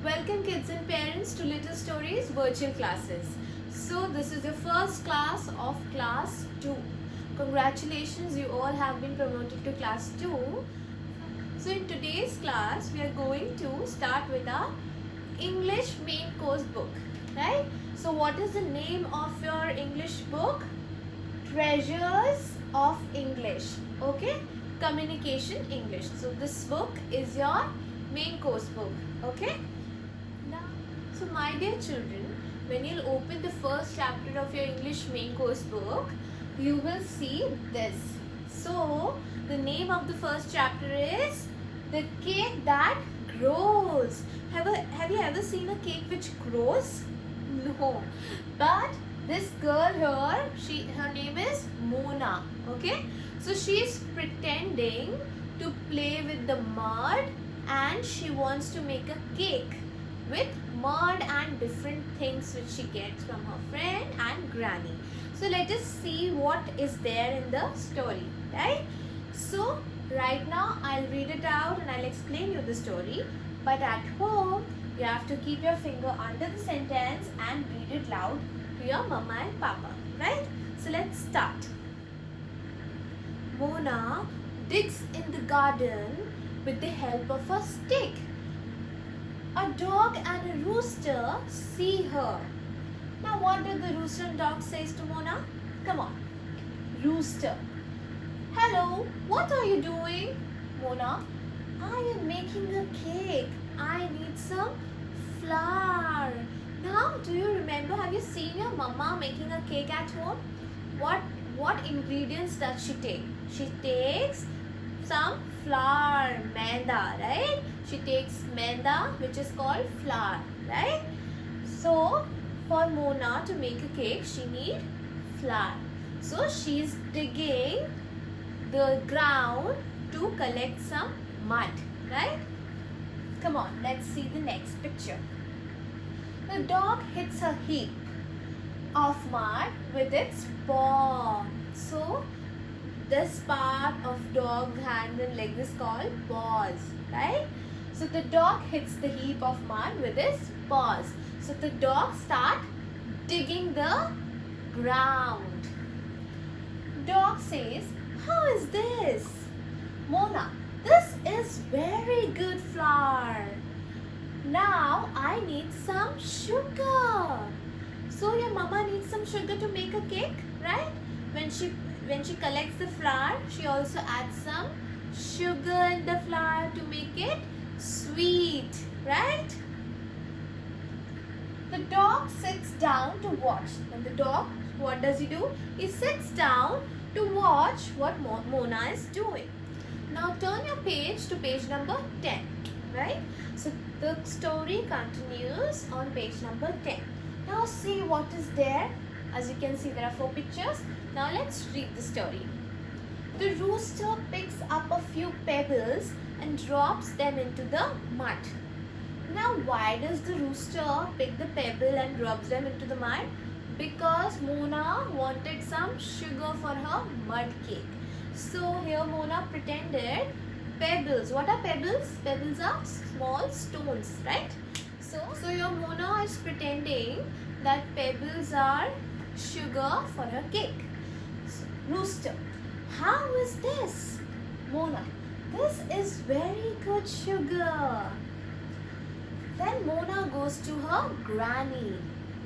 Welcome kids and parents to Little Stories virtual classes. So this is the first class of class 2. Congratulations, you all have been promoted to class 2. So in today's class we are going to start with our English main course book, right? So what is the name of your English book? Treasures of English, okay? Communication English. So this book is your main course book, okay? So my dear children, when you'll open the first chapter of your English main course book, you will see this. So the name of the first chapter is The Cake That Grows. Have you ever seen a cake which grows? No. But this girl here, her name is Mona. Okay. So she is pretending to play with the mud and she wants to make a cake with mud and different things which she gets from her friend and granny. So let us see what is there in the story, right? So right now I'll read it out and I'll explain you the story, but at home you have to keep your finger under the sentence and read it loud to your mama and papa, right? So let's start. Mona digs in the garden with the help of a stick. A dog and a rooster see her. Now what did the rooster and dog says to Mona? Come on. Rooster. Hello, what are you doing? Mona, I am making a cake. I need some flour. Now do you remember, have you seen your mama making a cake at home? What ingredients does she take? She takes some flour, maida, right? She takes maida, which is called flour, right? So for Mona to make a cake, she needs flour. So she's digging the ground to collect some mud, right? Come on, let's see the next picture. The dog hits a heap of mud with its paw. So this part of dog hand and leg is called paws, right? So the dog hits the heap of mud with his paws. So the dog starts digging the ground. Dog says, how is this? Mona, this is very good flour. Now I need some sugar. So your mama needs some sugar to make a cake, right? When she collects the flour, she also adds some sugar in the flour to make it sweet, right? The dog sits down to watch. And the dog, what does he do? He sits down to watch what Mona is doing. Now turn your page to page number 10, right? So the story continues on page number 10. Now see what is there. As you can see, there are 4 pictures. Now let's read the story. The rooster picks up a few pebbles and drops them into the mud. Now why does the rooster pick the pebble and drops them into the mud? Because Mona wanted some sugar for her mud cake. So here Mona pretended pebbles. What are pebbles? Pebbles are small stones, right? So your Mona is pretending that pebbles are sugar for her cake. So, rooster, how is this? Mona, this is very good sugar. Then Mona goes to her granny.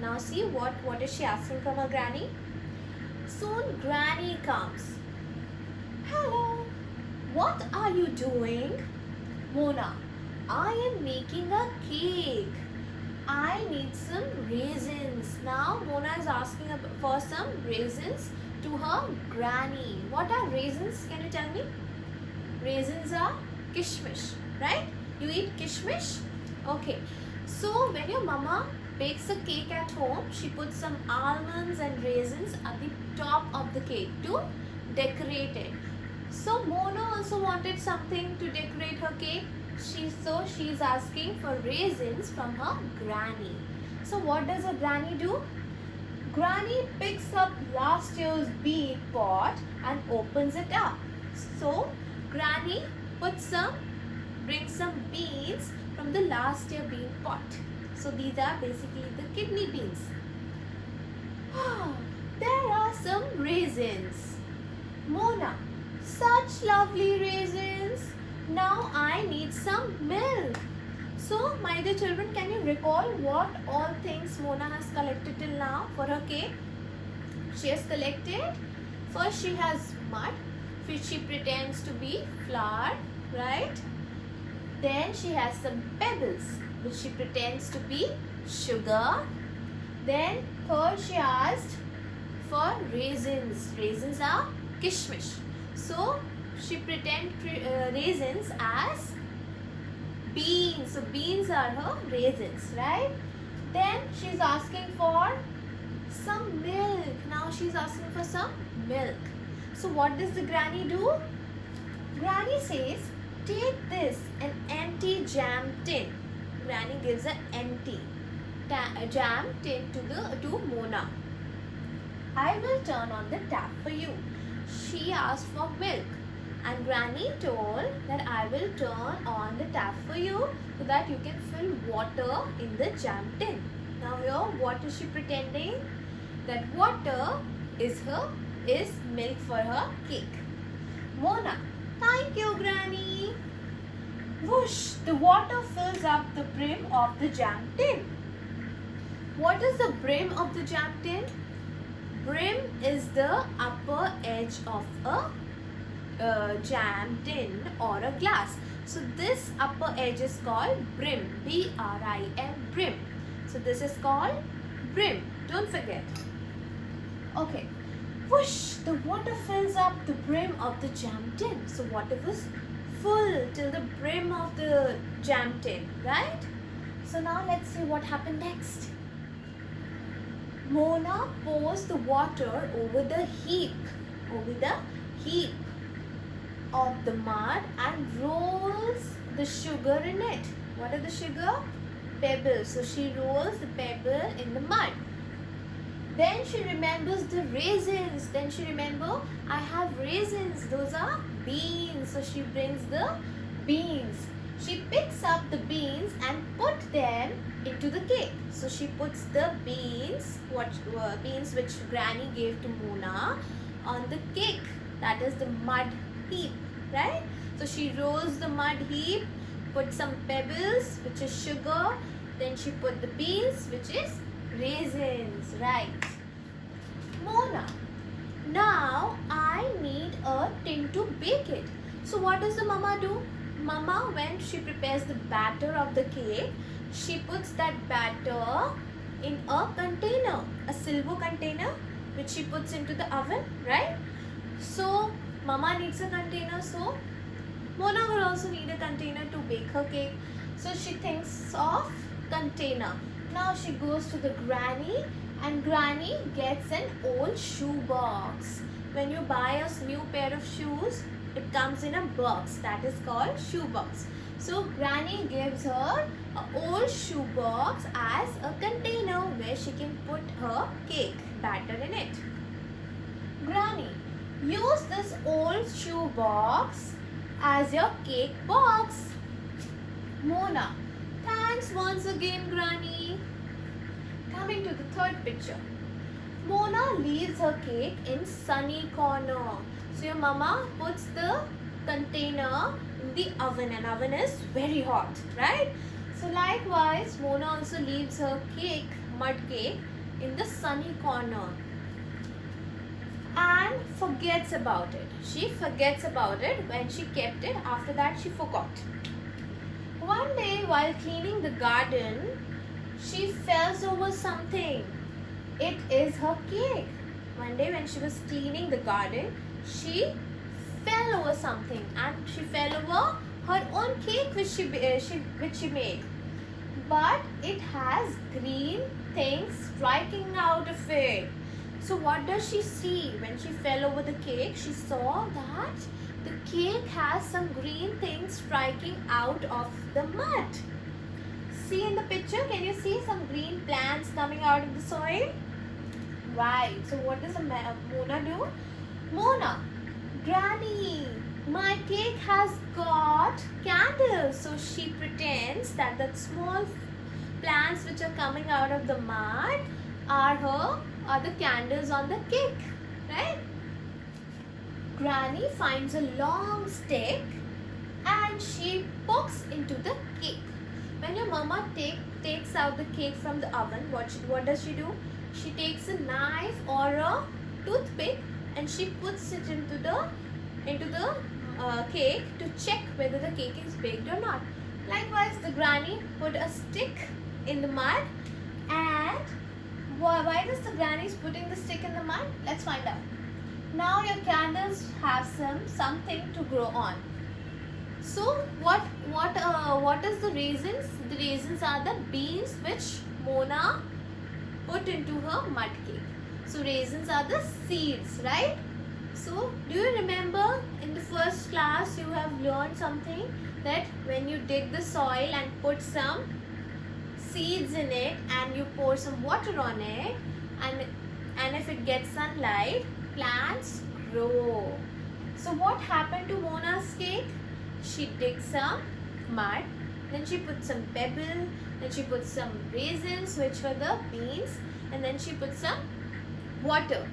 Now see what is she asking from her granny? Soon granny comes. Hello, what are you doing? Mona, I am making a cake. I need some raisins. Now Mona is asking for some raisins to her granny. What are raisins? Can you tell me? Raisins are kishmish, right? You eat kishmish? Okay. So when your mama bakes a cake at home, she puts some almonds and raisins at the top of the cake to decorate it. So Mona also wanted something to decorate her cake. She's asking for raisins from her granny. So what does a granny do? Granny picks up last year's bead pot and opens it up. So Granny puts some bring some beans from the last year bean pot. So these are basically the kidney beans. There are some raisins. Mona, such lovely raisins. Now I need some milk. So, my dear children, can you recall what all things Mona has collected till now for her cake? She has collected, first she has mud, which she pretends to be flour, right? Then she has some pebbles, which she pretends to be sugar. Then third she asked for raisins. Raisins are kishmish. So, she pretends raisins as beans. So beans are her raisins, right? Then she's asking for some milk. Now she's asking for some milk. So what does the granny do? Granny says, take this, an empty jam tin. Granny gives an empty jam tin to Mona. I will turn on the tap for you. She asked for milk. And Granny told that I will turn on the tap for you so that you can fill water in the jam tin. Now here, what is she pretending? That water is milk for her cake. Mona, thank you, Granny. Whoosh, the water fills up the brim of the jam tin. What is the brim of the jam tin? Brim is the upper edge of a jam tin or a glass. So this upper edge is called brim. B-R-I-M, brim. So this is called brim. Don't forget. Okay. Whoosh! The water fills up the brim of the jam tin. So water was full till the brim of the jam tin, right? So now let's see what happened next. Mona pours the water over the heap of the mud and rolls the sugar in it. What are the sugar? Pebbles. So she rolls the pebble in the mud. Then she remembers the raisins. Then she remembers, I have raisins. Those are beans. So she brings the beans. She picks up the beans and put them into the cake. So she puts the beans, beans which Granny gave to Mona, on the cake. That is the mud heap, right? So she rolls the mud heap, put some pebbles, which is sugar. Then she put the beans, which is raisins, right? Mona, now I need a tin to bake it. So what does the mama do? Mama, when she prepares the batter of the cake, she puts that batter in a container, a silver container, which she puts into the oven, right? So mama needs a container, so Mona will also need a container to bake her cake. So she thinks of container. Now she goes to the Granny, and Granny gets an old shoe box. When you buy a new pair of shoes, it comes in a box that is called shoe box. So Granny gives her an old shoe box as a container where she can put her cake batter in it. Granny, use this old shoe box as your cake box. Mona, thanks once again, Granny. Coming to the third picture. Mona leaves her cake in sunny corner. So your mama puts the container in the oven, and oven is very hot, right? So likewise, Mona also leaves her cake, mud cake, in the sunny corner and forgets about it. She forgets about it when she kept it. After that, she forgot. One day, while cleaning the garden, she falls over something. It is her cake. One day when she was cleaning the garden, she fell over something, and she fell over her own cake which she made. But it has green things striking out of it. So what does she see when she fell over the cake? She saw that the cake has some green things striking out of the mud. See in the picture, can you see some green plants coming out of the soil? Right. So what does Mona do? Mona, Granny, my cake has got candles. So she pretends that the small plants which are coming out of the mud are the candles on the cake, right? Granny finds a long stick and she pokes into the cake. When your mama takes out the cake from the oven, what does she do? She takes a knife or a toothpick and she puts it into the cake to check whether the cake is baked or not. Likewise, the granny put a stick in the mud. And why does the granny is putting the stick in the mud? Let's find out. Now your candles have something to grow on. So what is the raisins? The raisins are the beans which Mona put into her mud cake. So raisins are the seeds, right? So do you remember in the first class you have learned something that when you dig the soil and put some seeds in it and you pour some water on it, and if it gets sunlight, plants grow. So what happened to Mona's cake? She digs some mud, then she put some pebble, then she put some raisins which were the beans, and then she put some water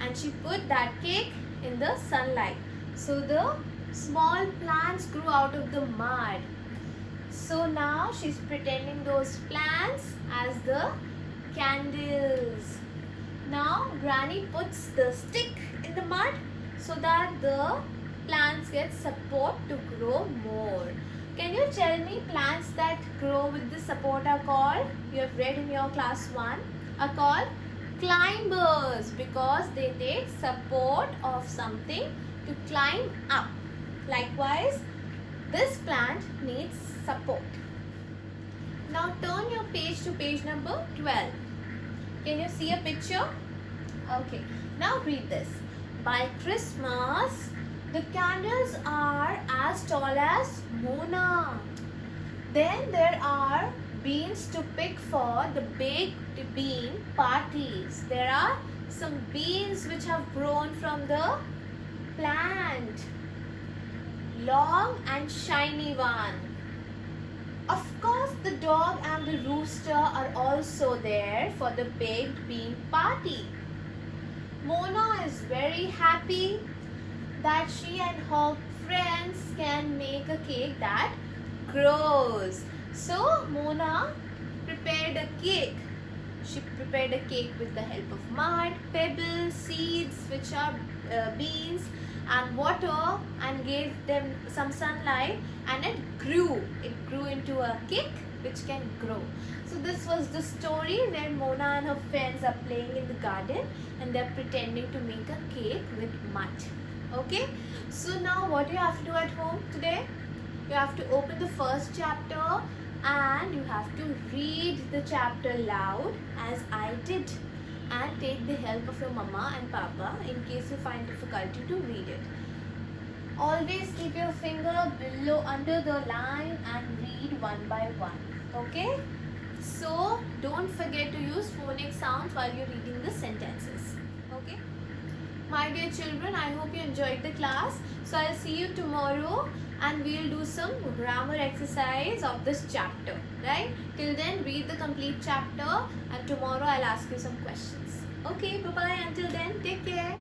and she put that cake in the sunlight. So the small plants grew out of the mud. So now she's pretending those plants as the candles. Now Granny puts the stick in the mud so that the plants get support to grow more. Can you tell me plants that grow with the support are called? You have read in your class 1 are called climbers because they take support of something to climb up. Likewise, this plant needs support. Now turn your page to page number 12. Can you see a picture? Okay. Now read this. By Christmas, the candles are as tall as Mona. Then there are beans to pick for the baked bean parties. There are some beans which have grown from the plant. Long and shiny one. Of course, the dog and the rooster are also there for the baked bean party. Mona is very happy that she and her friends can make a cake that grows. So Mona prepared a cake. She prepared a cake with the help of mud, pebbles, seeds which are beans, and water, and gave them some sunlight, and it grew. It grew into a cake which can grow. So this was the story where Mona and her friends are playing in the garden and they're pretending to make a cake with mud. Okay, so now what you have to do at home today? You have to open the first chapter and you have to read the chapter loud as I did, and take the help of your mama and papa in case you find difficulty to read it. Always keep your finger below under the line and read one by one. Okay, so don't forget to use phonic sounds while you're reading the sentences. Okay, my dear children, I hope you enjoyed the class. So I'll see you tomorrow and we'll do some grammar exercise of this chapter, right? Till then, read the complete chapter and tomorrow I'll ask you some questions. Okay, bye-bye. Until then, take care.